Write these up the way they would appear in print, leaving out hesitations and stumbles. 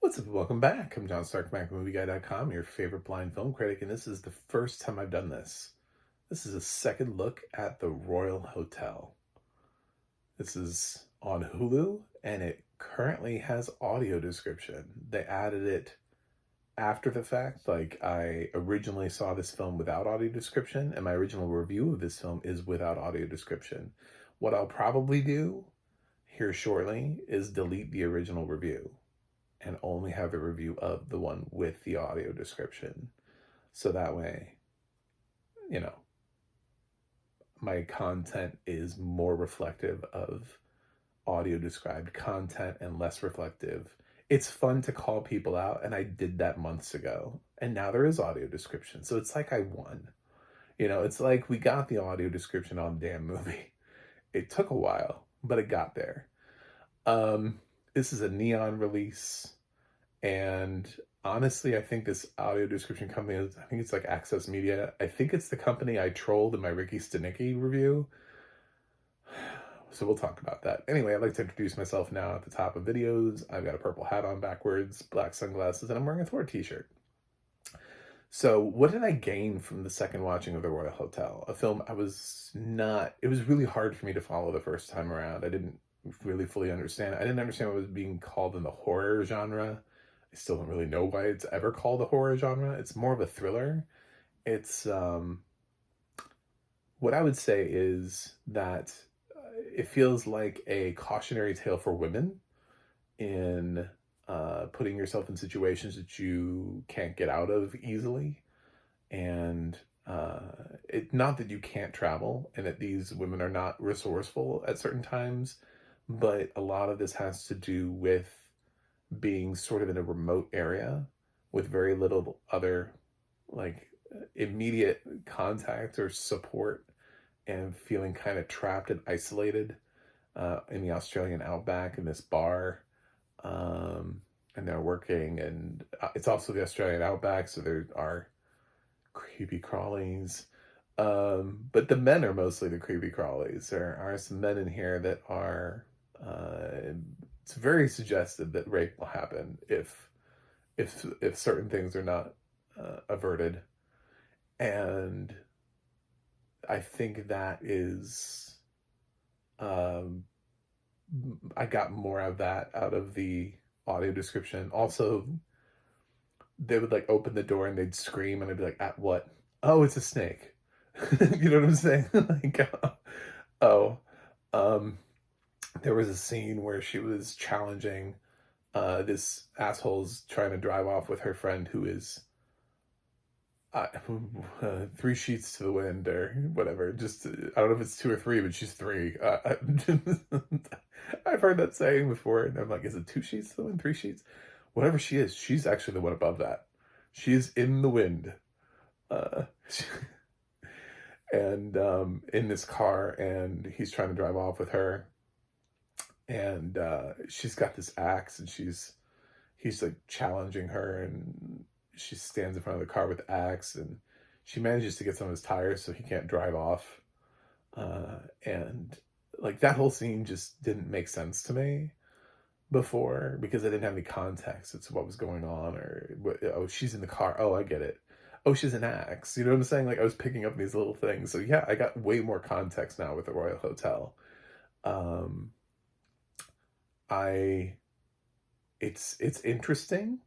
What's up? Welcome back. I'm John Stark, MacMovieGuy.com, your favorite blind film critic, and this is the first time I've done this. This is a second look at the Royal Hotel. This is on Hulu, and it currently has audio description. They added it after the fact. Like, I originally saw this film without audio description, and my original review of this film is without audio description. What I'll probably do here shortly is delete the original review and only have the review of the one with the audio description. So that way, you know, my content is more reflective of audio described content and less reflective. It's fun to call people out, and I did that months ago. And now there is audio description. So it's like I won. It's like we got the audio description on the damn movie. It took a while, but it got there. This is a Neon release. And honestly, I think this audio description company I think it's like Access Media. I think it's the company I trolled in my Ricky Stenicki review. So we'll talk about that. Anyway, I'd like to introduce myself now at the top of videos. I've got a purple hat on backwards, black sunglasses, and I'm wearing a Thor t-shirt. So what did I gain from the second watching of The Royal Hotel? A film it was really hard for me to follow the first time around. I didn't really fully understand. I didn't understand what was being called in the horror genre. I still don't really know why it's ever called a horror genre. It's more of a thriller. It's what I would say is that it feels like a cautionary tale for women in putting yourself in situations that you can't get out of easily. And it not that you can't travel and that these women are not resourceful at certain times, but a lot of this has to do with being sort of in a remote area with very little other like immediate contact or support, and feeling kind of trapped and isolated in the Australian outback in this bar. And they're working, and it's also the Australian outback, so there are creepy crawlies. But the men are mostly the creepy crawlies. There are some men in here that are it's very suggestive that rape will happen if certain things are not averted. And I think that is I got more of that out of the audio description. Also, they would like open the door and they'd scream, and I'd be like, "At what? Oh, it's a snake." You know what I'm saying? Like, oh, um, there was a scene where she was challenging this asshole's trying to drive off with her friend who is uh, three sheets to the wind or whatever. Just I don't know if it's two or three, but she's three. I've heard that saying before, and I'm like, is it two sheets to the wind, three sheets? Whatever she is, she's actually the one above that. She's in the wind, uh, and in this car, and he's trying to drive off with her, and she's got this axe, and he's like challenging her, and she stands in front of the car with the axe, and she manages to get some of his tires so he can't drive off. And like that whole scene just didn't make sense to me before because I didn't have any context as to what was going on, or oh, she's in the car. Oh, I get it. Oh, she's an axe. You know what I'm saying? Like I was picking up these little things. So yeah, I got way more context now with the Royal Hotel. Um, I it's interesting.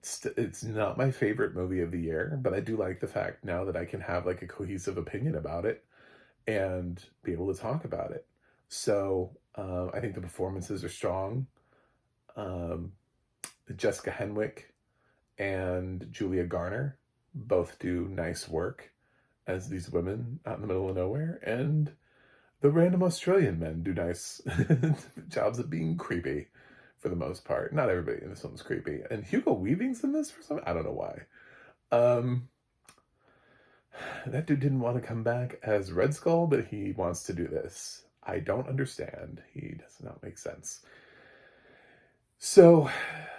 It's not my favorite movie of the year, but I do like the fact now that I can have like a cohesive opinion about it and be able to talk about it. So I think the performances are strong. Um, Jessica Henwick and Julia Garner both do nice work as these women out in the middle of nowhere, and the random Australian men do nice jobs of being creepy for the most part. Not everybody in this one's creepy. And Hugo Weaving's in this for some, I don't know why. Um, that dude didn't want to come back as Red Skull, but he wants to do this. I don't understand. He does not make sense. So,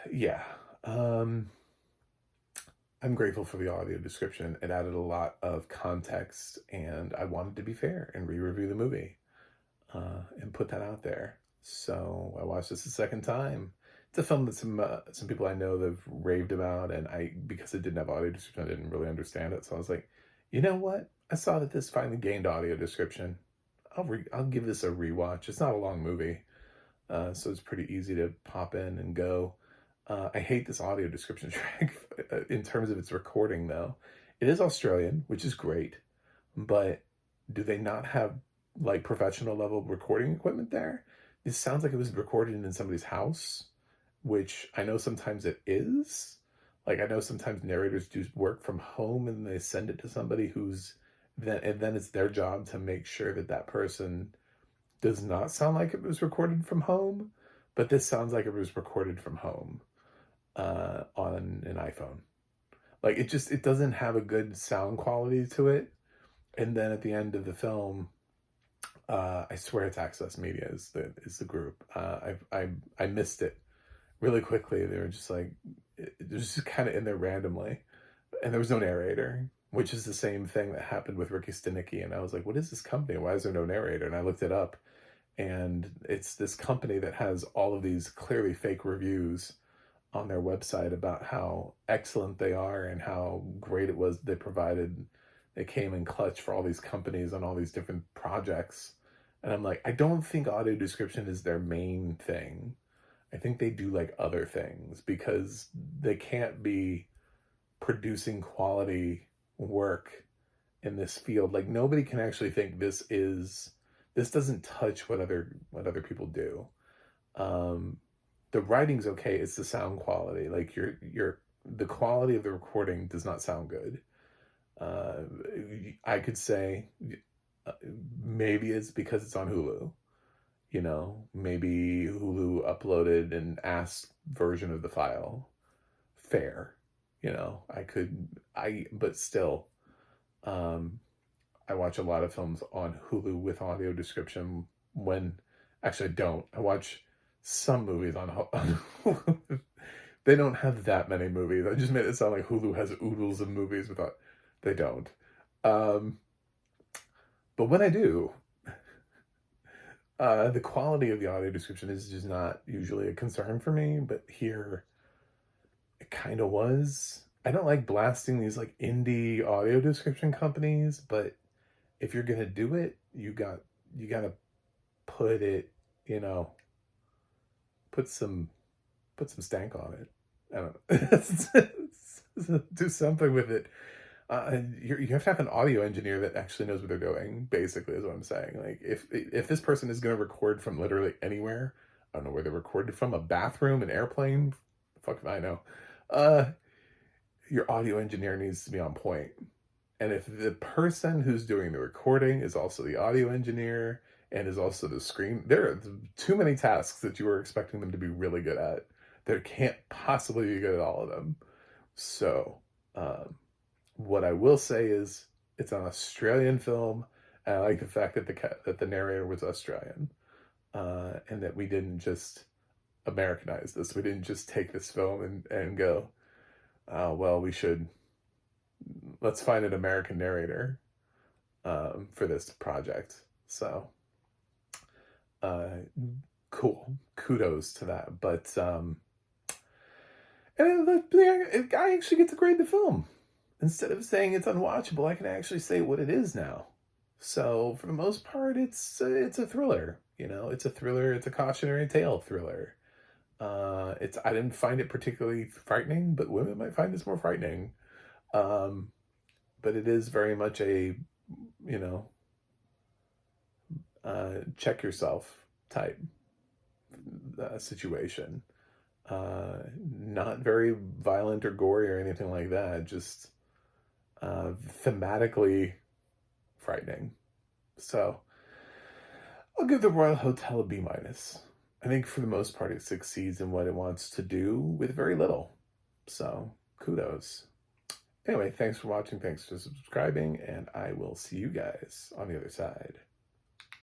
yeah. I'm grateful for the audio description. It added a lot of context, and I wanted to be fair and re-review the movie and put that out there. So I watched this a second time. It's a film that some people I know that have raved about, and because it didn't have audio description, I didn't really understand it. So I was like, you know what? I saw that this finally gained audio description. I'll give this a rewatch. It's not a long movie, so it's pretty easy to pop in and go. I hate this audio description track in terms of its recording, though. It is Australian, which is great, but do they not have like professional level recording equipment there? It sounds like it was recorded in somebody's house, which I know sometimes it is. Like I know sometimes narrators do work from home and they send it to somebody and then it's their job to make sure that that person does not sound like it was recorded from home. But this sounds like it was recorded from home on an iPhone. Like it doesn't have a good sound quality to it. And then at the end of the film, I swear it's Access Media is the group. I missed it really quickly. They were just like, it was just kind of in there randomly, and there was no narrator, which is the same thing that happened with Ricky Stenicki. And I was like, what is this company? Why is there no narrator? And I looked it up, and it's this company that has all of these clearly fake reviews on their website about how excellent they are and how great it was they provided. They came in clutch for all these companies on all these different projects. And I'm like, I don't think audio description is their main thing. I think they do like other things because they can't be producing quality work in this field. Like nobody can actually think this doesn't touch what other people do. The writing's okay, it's the sound quality. Like the quality of the recording does not sound good. I could say maybe it's because it's on Hulu. Maybe Hulu uploaded an ass version of the file. Fair. But still, I watch a lot of films on Hulu with audio description actually I don't. I watch some movies on Hulu. They don't have that many movies. I just made it sound like Hulu has oodles of movies without, they don't. But when I do, the quality of the audio description is just not usually a concern for me, but here it kind of was. I don't like blasting these like indie audio description companies, but if you're gonna do it, you gotta put it, put some stank on it. I don't know. Do something with it. You have to have an audio engineer that actually knows what they're doing, basically, is what I'm saying. Like, if this person is going to record from literally anywhere, I don't know where they recorded from, a bathroom, an airplane, fuck if I know. Your audio engineer needs to be on point. And if the person who's doing the recording is also the audio engineer and is also the screen, there are too many tasks that you are expecting them to be really good at. They can't possibly be good at all of them. So, what I will say is it's an Australian film, and I like the fact that the narrator was Australian, and that we didn't just Americanize this. We didn't just take this film and go, well, let's find an American narrator for this project. So, cool. Kudos to that. But I actually get to grade the film. Instead of saying it's unwatchable, I can actually say what it is now. So for the most part, it's a thriller. It's a thriller. It's a cautionary tale thriller. I didn't find it particularly frightening, but women might find this more frightening. But it is very much a, check yourself type situation. Not very violent or gory or anything like that. Just thematically frightening. So I'll give the Royal Hotel a B-. I think for the most part it succeeds in what it wants to do with very little. So kudos. Anyway, thanks for watching, thanks for subscribing, and I will see you guys on the other side.